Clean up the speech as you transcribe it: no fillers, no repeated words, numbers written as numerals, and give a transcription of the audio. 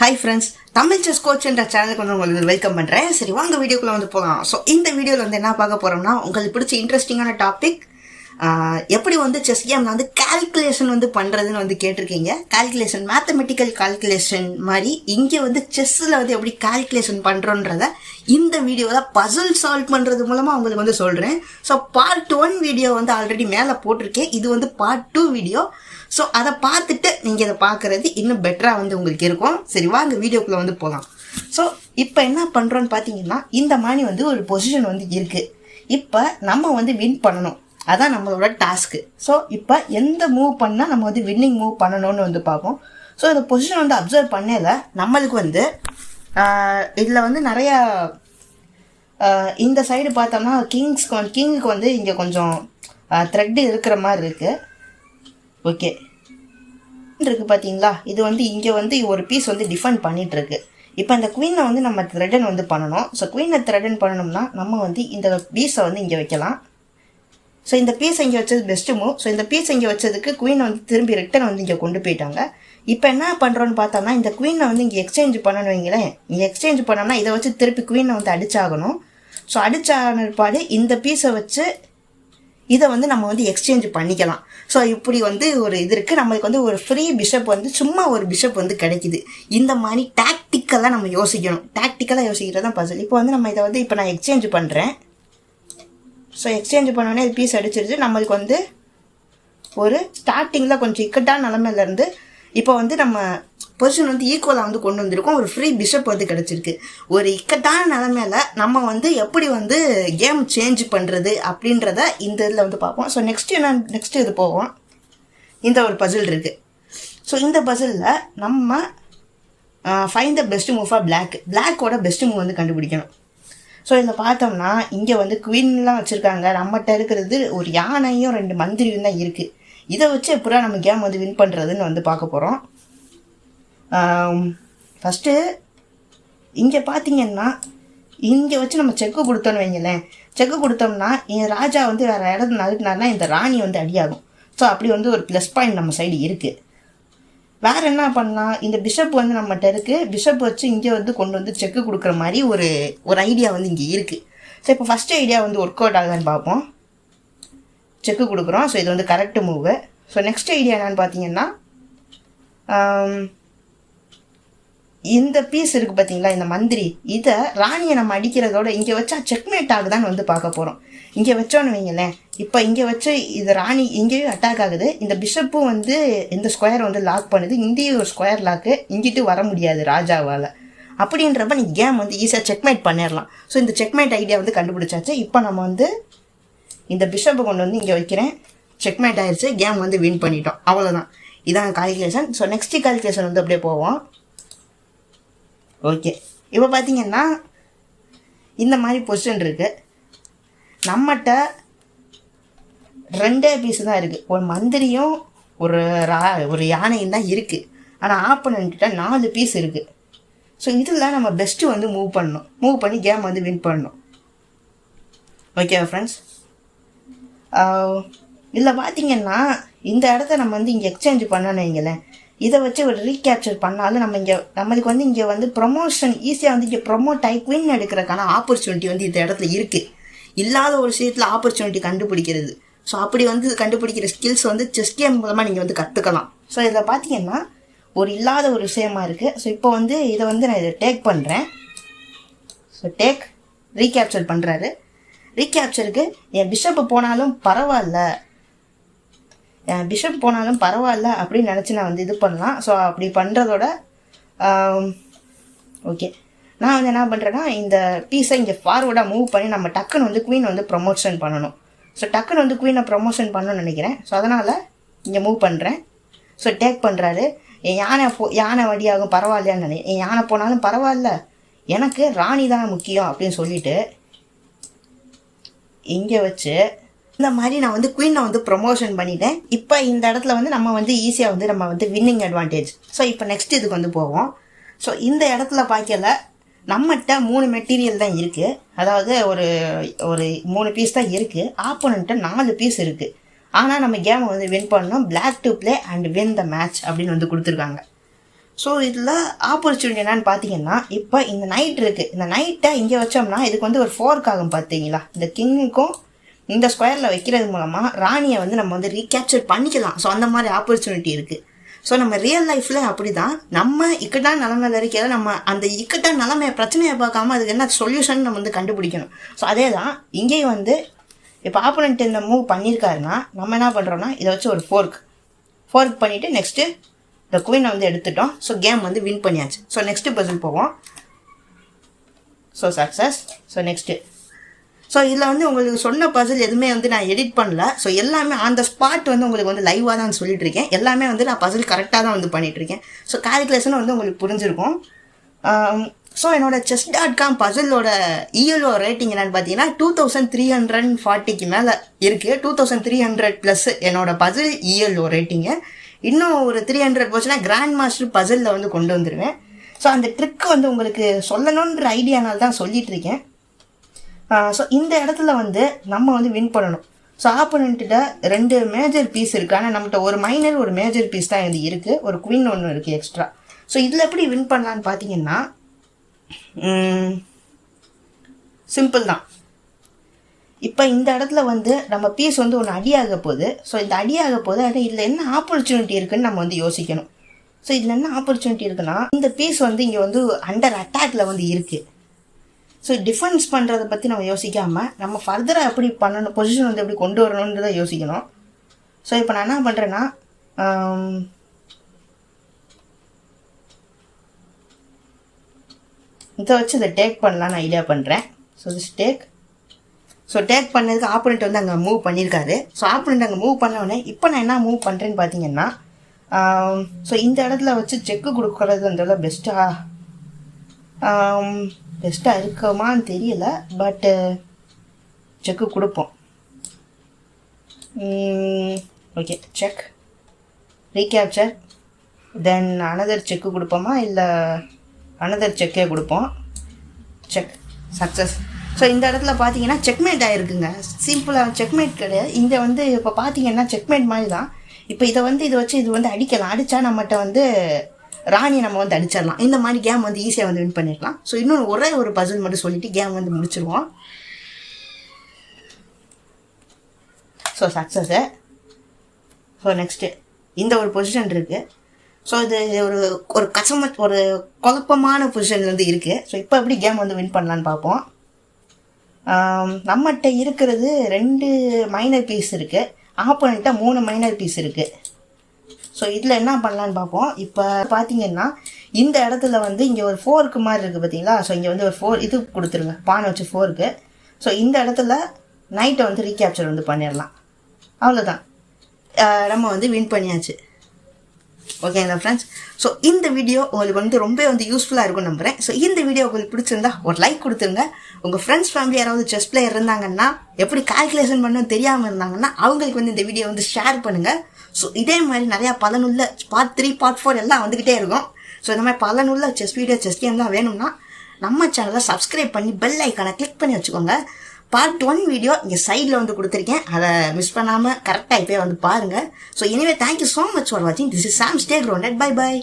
Hi friends, Tamil chess கோச்ன்ற சேனலுக்கு வந்து உங்களுக்கு வெல்கம் பண்ணுறேன். சரி, வாங்க வீடியோக்குள்ளே வந்து போகலாம். ஸோ இந்த வீடியோவில் வந்து என்ன பார்க்க போகிறோம்னா, உங்களுக்கு பிடிச்ச இன்ட்ரெஸ்டிங்கான டாபிக், எப்படி வந்து செஸ் கேமில் வந்து கால்குலேஷன் வந்து பண்ணுறதுன்னு வந்து கேட்டிருக்கீங்க. கால்குலேஷன், மேத்தமெட்டிக்கல் கால்குலேஷன் மாதிரி இங்கே வந்து செஸ்ஸில் வந்து எப்படி கால்குலேஷன் பண்ணுறோன்றத இந்த வீடியோவில் பசில் சால்வ் பண்ணுறது மூலமாக உங்களுக்கு வந்து சொல்கிறேன். ஸோ பார்ட் 1 வீடியோ வந்து ஆல்ரெடி மேலே போட்டிருக்கேன். இது வந்து பார்ட் 2 வீடியோ. ஸோ அதை பார்த்துட்டு நீங்கள் இதை பார்க்குறது இன்னும் பெட்டராக வந்து உங்களுக்கு இருக்கும். சரி, வாங்க வீடியோக்குள்ளே வந்து போகலாம். ஸோ இப்போ என்ன பண்ணுறோன்னு பார்த்தீங்கன்னா, இந்த மாதிரி வந்து ஒரு பொசிஷன் வந்து இருக்குது. இப்போ நம்ம வந்து வின் பண்ணணும், அதான் நம்மளோட டாஸ்க்கு. ஸோ இப்போ எந்த மூவ் பண்ணால் நம்ம வந்து வின்னிங் மூவ் பண்ணணும்னு வந்து பார்ப்போம். ஸோ இந்த பொசிஷன் வந்து அப்சர்வ் பண்ணல நம்மளுக்கு வந்து இதில் வந்து நிறையா இந்த சைடு பார்த்தோம்னா கிங்குக்கு வந்து இங்கே கொஞ்சம் த்ரெட்டு இருக்கிற மாதிரி இருக்குது. ஓகே இருக்குது பார்த்தீங்களா, இது வந்து இங்கே வந்து ஒரு பீஸ் வந்து டிஃபெண்ட் பண்ணிகிட்ருக்கு. இப்போ இந்த குவீனை வந்து நம்ம த்ரெடன் வந்து பண்ணணும். ஸோ குவீனை த்ரெடன் பண்ணணும்னா நம்ம வந்து இந்த பீஸை வந்து இங்கே வைக்கலாம். ஸோ இந்த பீஸ் இங்கே வச்சது பெஸ்ட்டு மூவ். ஸோ இந்த பீஸ் இங்கே வச்சதுக்கு குவீனை வந்து திரும்பி ரிட்டன் வந்து இங்கே கொண்டு போயிட்டாங்க. இப்போ என்ன பண்ணுறோன்னு பார்த்தோம்னா, இந்த குவீனை வந்து இங்கே எக்ஸ்சேஞ்ச் பண்ணணும் வைங்களேன். இங்கே எக்ஸ்சேஞ்ச் பண்ணோம்னா இதை வச்சு திருப்பி குவீனை வந்து அடிச்சாகணும். ஸோ அடிச்சான பாடு இந்த பீஸை வச்சு இதை வந்து நம்ம வந்து எக்ஸ்சேஞ்ச் பண்ணிக்கலாம். ஸோ இப்படி வந்து ஒரு இது இருக்குது. நம்மளுக்கு வந்து ஒரு ஃப்ரீ பிஷப் வந்து சும்மா ஒரு பிஷப் வந்து கிடைக்குது. இந்த மாதிரி டாக்டிக்கலாக நம்ம யோசிக்கணும். டாக்டிக்கலாக யோசிக்கிறது தான் பசில். இப்போ வந்து நம்ம இதை வந்து இப்போ நான் எக்ஸ்சேஞ்ச் பண்ணுறேன். ஸோ எக்ஸ்சேஞ்ச் பண்ணோடனே இது பீஸ் அடிச்சிருச்சு. நம்மளுக்கு வந்து ஒரு ஸ்டார்டிங்கில் கொஞ்சம் இக்கட்டான நிலமையிலேருந்து இப்போ வந்து நம்ம பொசிஷன் வந்து ஈக்குவலாக வந்து கொண்டு வந்திருக்கோம். ஒரு ஃப்ரீ பிஷப் வந்து கிடச்சிருக்கு. ஒரு இக்கட்டான நிலமையில நம்ம வந்து எப்படி வந்து கேம் சேஞ்ச் பண்ணுறது அப்படின்றத இந்த இதில் வந்து பார்ப்போம். ஸோ நெக்ஸ்ட் இது போவோம். இந்த ஒரு பசில் இருக்குது. ஸோ இந்த பசிலில் நம்ம find the best move for பிளாக்கோட பெஸ்ட் மூவ் வந்து கண்டுபிடிக்கணும். ஸோ இதில் பார்த்தோம்னா இங்கே வந்து குவீன்லாம் வச்சுருக்காங்க. நம்மகிட்ட இருக்கிறது ஒரு யானையும் 2 மந்திரியும் தான் இருக்குது. இதை வச்சு எப்படா நம்ம கேம் வந்து வின் பண்ணுறதுன்னு வந்து பார்க்க போகிறோம். ஃபஸ்ட்டு இங்கே பார்த்தீங்கன்னா இங்கே வச்சு நம்ம செக்கு கொடுத்தோன்னு வைங்களேன். செக்கு கொடுத்தோம்னா என் ராஜா வந்து வேறு இடத்துல நறுக்கினார்னா இந்த ராணி வந்து அடியாகும். ஸோ அப்படி வந்து ஒரு ப்ளஸ் பாயிண்ட் நம்ம சைடு இருக்குது. வேறு என்ன பண்ணலாம், இந்த பிஷப் வந்து நம்மகிட்ட இருக்குது. பிஷப் வச்சு இங்கே வந்து கொண்டு வந்து செக்கு கொடுக்குற மாதிரி ஒரு ஐடியா வந்து இங்கே இருக்குது. ஸோ இப்போ ஃபஸ்ட்டு ஐடியா வந்து ஒர்க் அவுட் ஆகுதான்னு பார்ப்போம். செக்கு கொடுக்குறோம். ஸோ இது வந்து correct move. So next idea என்னென்னு பார்த்தீங்கன்னா, இந்த பீஸ் இருக்குது பார்த்தீங்களா, இந்த மந்திரி, இதை ராணியை நம்ம அடிக்கிறதோட இங்கே வச்சா செக்மேட் ஆகுதான்னு வந்து பார்க்க போகிறோம். இங்கே வச்சோன்னு வைங்களேன். இப்போ இங்கே வச்சு இது ராணி இங்கேயும் அட்டாக் ஆகுது. இந்த பிஷப்பும் வந்து இந்த ஸ்கொயர் வந்து லாக் பண்ணுது. இங்கேயும் ஒரு ஸ்கொயர் லாக்கு, இங்கிட்டு வர முடியாது ராஜாவால். அப்படின்றப்ப நீ கேம் வந்து ஈஸியாக செக்மேட் பண்ணிடலாம். ஸோ இந்த செக்மேட் ஐடியா வந்து கண்டுபிடிச்சாச்சு. இப்போ நம்ம வந்து இந்த பிஷப்பை கொண்டு வந்து இங்கே வைக்கிறேன். செக்மேட் ஆயிடுச்சு. கேம் வந்து வின் பண்ணிட்டோம். அவ்வளோதான். இதான் கால்குலேஷன். ஸோ நெக்ஸ்ட் கால்குலேஷன் வந்து அப்படியே போவோம். ஓகே, இப்போ பார்த்தீங்கன்னா இந்த மாதிரி பொசிஷன் இருக்குது. நம்மகிட்ட 2 பீஸு தான் இருக்குது. ஒரு மந்திரியும் ஒரு யானையும் தான் இருக்குது. ஆனால் ஆப்போனன்ட்ட 4 பீஸ் இருக்குது. ஸோ இதில் நம்ம பெஸ்ட்டு வந்து மூவ் பண்ணணும். மூவ் பண்ணி கேம் வந்து வின் பண்ணணும். ஓகே ஃப்ரெண்ட்ஸ், இதில் பார்த்தீங்கன்னா இந்த இடத்த நம்ம வந்து இங்கே எக்ஸ்சேஞ்ச் பண்ணணும் வைங்களேன். இதை வச்சு ஒரு ரீகேப்சர் பண்ணாலும் நம்மளுக்கு வந்து இங்கே வந்து ப்ரொமோஷன் ஈஸியாக வந்து இங்கே ப்ரொமோட் ஆகி குவின் எடுக்கிறதுக்கான ஆப்பர்ச்சுனிட்டி வந்து இந்த இடத்துல இருக்குது. இல்லாத ஒரு விஷயத்தில் ஆப்பர்ச்சுனிட்டி கண்டுபிடிக்கிறது. ஸோ அப்படி வந்து கண்டுபிடிக்கிற ஸ்கில்ஸ் வந்து செஸ் கேம் மூலமாக நீங்கள் வந்து கற்றுக்கலாம். ஸோ இதில் பார்த்தீங்கன்னா ஒரு இல்லாத ஒரு விஷயமா இருக்குது. ஸோ இப்போ வந்து இதை வந்து நான் இதை டேக் பண்ணுறேன். ஸோ ரீகேப்சர் பண்ணுறாரு. ரீகேப்சருக்கு என் பிஷப்பு போனாலும் பரவாயில்ல அப்படின்னு நினச்சி நான் வந்து இது பண்ணலாம். ஸோ அப்படி பண்ணுறதோட ஓகே, நான் வந்து என்ன பண்ணுறேன்னா இந்த பீஸை இங்கே ஃபார்வர்டாக மூவ் பண்ணி நம்ம டக்குன்னு வந்து குவீன் வந்து ப்ரொமோஷன் பண்ணணும். ஸோ டக்குன்னு வந்து குவீனை ப்ரொமோஷன் பண்ணணும்னு நினைக்கிறேன். ஸோ அதனால் இங்கே மூவ் பண்ணுறேன். ஸோ டேக் பண்ணுறாரு. என் யானை வடியாகும் பரவாயில்லையான்னு நினைக்கிறேன். என் யானை போனாலும் பரவாயில்ல, எனக்கு ராணி தான் முக்கியம் அப்படின்னு சொல்லிட்டு இங்கே வச்சு இந்த மாதிரி நான் வந்து குவீனை வந்து ப்ரொமோஷன் பண்ணிட்டேன். இப்போ இந்த இடத்துல வந்து நம்ம வந்து ஈஸியாக வந்து நம்ம வந்து வின்னிங் அட்வான்டேஜ். ஸோ இப்போ நெக்ஸ்ட் இதுக்கு வந்து போவோம். ஸோ இந்த இடத்துல பார்க்கல நம்மகிட்ட 3 மெட்டீரியல் தான் இருக்குது. அதாவது ஒரு 3 பீஸ் தான் இருக்குது. ஆப்போனன்ட்ட 4 பீஸ் இருக்குது. ஆனால் நம்ம கேமை வந்து வின் பண்ணோம். Black to play and win the match அப்படின்னு வந்து கொடுத்துருக்காங்க. ஸோ இதில் ஆப்பர்ச்சுனிட்டி என்னன்னு பார்த்தீங்கன்னா, இப்போ இந்த நைட் இருக்குது, இந்த நைட்டை இங்கே வச்சோம்னா இதுக்கு வந்து ஒரு 4 ஆகும் பார்த்தீங்களா. இந்த கிங்குக்கும் இந்த ஸ்கொயரில் வைக்கிறது மூலமாக ராணியை வந்து நம்ம வந்து ரீகேப்சர் பண்ணிக்கலாம். ஸோ அந்த மாதிரி ஆப்பர்ச்சுனிட்டி இருக்குது. ஸோ நம்ம ரியல் லைஃப்பில் அப்படி தான், நம்ம இக்கட்டான நிலைமையில் இருக்கிறத நம்ம அந்த இக்கட்டான நிலைமையை பிரச்சனையை பார்க்காம அதுக்கு என்ன சொல்யூஷன் நம்ம வந்து கண்டுபிடிக்கணும். ஸோ அதே தான் இங்கேயும் வந்து இப்போ ஆப்போனண்ட் இந்த மூவ் பண்ணியிருக்காருன்னா நம்ம என்ன பண்ணுறோம்னா இதை வச்சு ஒரு ஃபோர்க் பண்ணிவிட்டு நெக்ஸ்ட்டு இந்த குயினை வந்து எடுத்துட்டோம். ஸோ கேம் வந்து வின் பண்ணியாச்சு. ஸோ நெக்ஸ்ட்டு பசில் போவோம். So success. So next so இதில் வந்து உங்களுக்கு சொன்ன பசில் எதுவுமே வந்து நான் எடிட் பண்ணல. ஸோ எல்லாமே ஆன் த ஸ்பாட் வந்து உங்களுக்கு வந்து லைவாக தான் சொல்லிட்டு இருக்கேன். எல்லாமே வந்து நான் பசில் கரெக்டாக தான் வந்து பண்ணிகிட்ருக்கேன். ஸோ கால்குலேஷன் வந்து உங்களுக்கு புரிஞ்சிருக்கும். ஸோ என்னோட chess.com பசிலோட ELO ரேட்டிங் என்னென்னு பார்த்தீங்கன்னா 2340க்கு மேலே இருக்குது. 2300+ என்னோட பசில் ELO ரேட்டிங்கு. இன்னும் ஒரு 300 போச்சுன்னா கிராண்ட் மாஸ்டர் பசிலில் வந்து கொண்டு வந்துடுவேன். ஸோ அந்த ட்ரிக் வந்து உங்களுக்கு சொல்லணுன்ற ஐடியானால தான் சொல்லிகிட்ருக்கேன். ஸோ இந்த இடத்துல வந்து நம்ம வந்து வின் பண்ணணும். ஸோ ஆப்போனண்ட்டில் 2 மேஜர் பீஸ் இருக்குது, ஆனால் நம்மகிட்ட ஒரு மைனர் ஒரு மேஜர் பீஸ் தான் இது இருக்குது. ஒரு குயின் ஒன்று இருக்குது எக்ஸ்ட்ரா. ஸோ இதில் எப்படி வின் பண்ணலான்னு பார்த்தீங்கன்னா சிம்பிள் தான். இப்போ இந்த இடத்துல வந்து நம்ம பீஸ் வந்து ஒன்று அடியாக போகுது. ஸோ இந்த அடியாக போகுது, ஆனால் இதில் என்ன ஆப்பர்ச்சுனிட்டி இருக்குதுன்னு நம்ம வந்து யோசிக்கணும். ஸோ இதில் என்ன ஆப்பர்ச்சுனிட்டி இருக்குன்னா, இந்த பீஸ் வந்து இங்கே வந்து அண்டர் அட்டாக்ல வந்து இருக்குது. ஸோ டிஃபென்ஸ் பண்ணுறதை பற்றி நம்ம யோசிக்காமல் நம்ம ஃபர்தராக எப்படி பண்ணணும், பொசிஷன் வந்து எப்படி கொண்டு வரணுன்றதை யோசிக்கணும். ஸோ இப்போ நான் என்ன பண்ணுறேன்னா இதை வச்சு இதை டேக் பண்ணலான்னு ஐடியா பண்ணுறேன். So this take. So take பண்ணதுக்கு ஆப்போனண்ட் வந்து அங்கே மூவ் பண்ணியிருக்காரு. ஸோ ஆப்போனண்ட் அங்கே மூவ் பண்ணவுடனே இப்போ நான் என்ன மூவ் பண்ணுறேன்னு பார்த்தீங்கன்னா, ஸோ இந்த இடத்துல வச்சு செக்கு கொடுக்குறதுன்றத பெஸ்ட்டாக இருக்குமான்னு தெரியல, பட்டு செக்கு கொடுப்போம். Okay, check recapture, then another check கொடுப்போமா இல்லை அனதர் செக்கே கொடுப்போம். Check success. ஸோ இந்த இடத்துல பார்த்தீங்கன்னா செக்மேட் ஆகிருக்குங்க. சிம்பிளாக செக்மேட் கிடையாது, இங்கே வந்து இப்போ பார்த்தீங்கன்னா செக்மேட் மாதிரி தான். இப்போ இதை வச்சு இது வந்து அடிக்கலாம். அடித்தா நம்மகிட்ட வந்து ராணியை நம்ம வந்து அடிச்சிடலாம். இந்த மாதிரி கேம் வந்து ஈஸியாக வந்து வின் பண்ணிடலாம். ஸோ இன்னொன்று ஒரே ஒரு பசில் மட்டும் சொல்லிவிட்டு கேம் வந்து முடிச்சிருவோம். So success. ஸோ நெக்ஸ்ட்டு இந்த ஒரு பொசிஷன் இருக்குது. ஸோ இது ஒரு ஒரு குழப்பமான பொசிஷன்லேருந்து இருக்குது. ஸோ இப்போ எப்படி கேம் வந்து வின் பண்ணலான்னு பார்ப்போம். நம்மகிட்ட இருக்கிறது 2 மைனர் பீஸ் இருக்குது, ஆப்போனண்ட்டை 3 மைனர் பீஸ் இருக்குது. ஸோ இதில் என்ன பண்ணலான்னு பார்ப்போம். இப்போ பார்த்தீங்கன்னா இந்த இடத்துல வந்து இங்கே ஒரு 4 மாதிரி இருக்குது பார்த்தீங்களா. ஸோ இங்கே வந்து ஒரு 4 இது கொடுத்துருங்க, பானை வச்சு 4. ஸோ இந்த இடத்துல நைட்டை வந்து ரீகேப்சர் வந்து பண்ணிடலாம். அவ்வளோதான், நம்ம வந்து வின் பண்ணியாச்சு. ஓகேங்களா ஃப்ரெண்ட்ஸ். ஸோ இந்த வீடியோ உங்களுக்கு வந்து ரொம்ப வந்து யூஸ்ஃபுல்லாக இருக்கும்னு நம்புகிறேன். ஸோ இந்த வீடியோ உங்களுக்கு பிடிச்சிருந்தா ஒரு லைக் கொடுத்துருங்க. உங்கள் ஃப்ரெண்ட்ஸ் ஃபேமிலி யாராவது செஸ் பிளேயர் இருந்தாங்கன்னா, எப்படி கால்குலேஷன் பண்ணணும் தெரியாமல் இருந்தாங்கன்னா அவங்களுக்கு வந்து இந்த வீடியோ வந்து ஷேர் பண்ணுங்கள். ஸோ இதே மாதிரி நிறையா பலனுள்ள பார்ட் 3 பார்ட் 4 எல்லாம் வந்துக்கிட்டே இருக்கும். ஸோ இந்த மாதிரி பலனுள்ள செஸ் வீடியோ செஸ் கேம்லாம் வேணும்னா நம்ம சேனலை சப்ஸ்கிரைப் பண்ணி பெல் ஐக்கானை கிளிக் பண்ணி வச்சுக்கோங்க. பார்ட் 1 வீடியோ இங்கே சைடில் வந்து கொடுத்துருக்கேன், அதை மிஸ் பண்ணாமல் கரெக்டாக இப்போ வந்து பாருங்கள். So anyway thank you so much for வாட்சிங். This is Sam. Stay grounded. Bye by.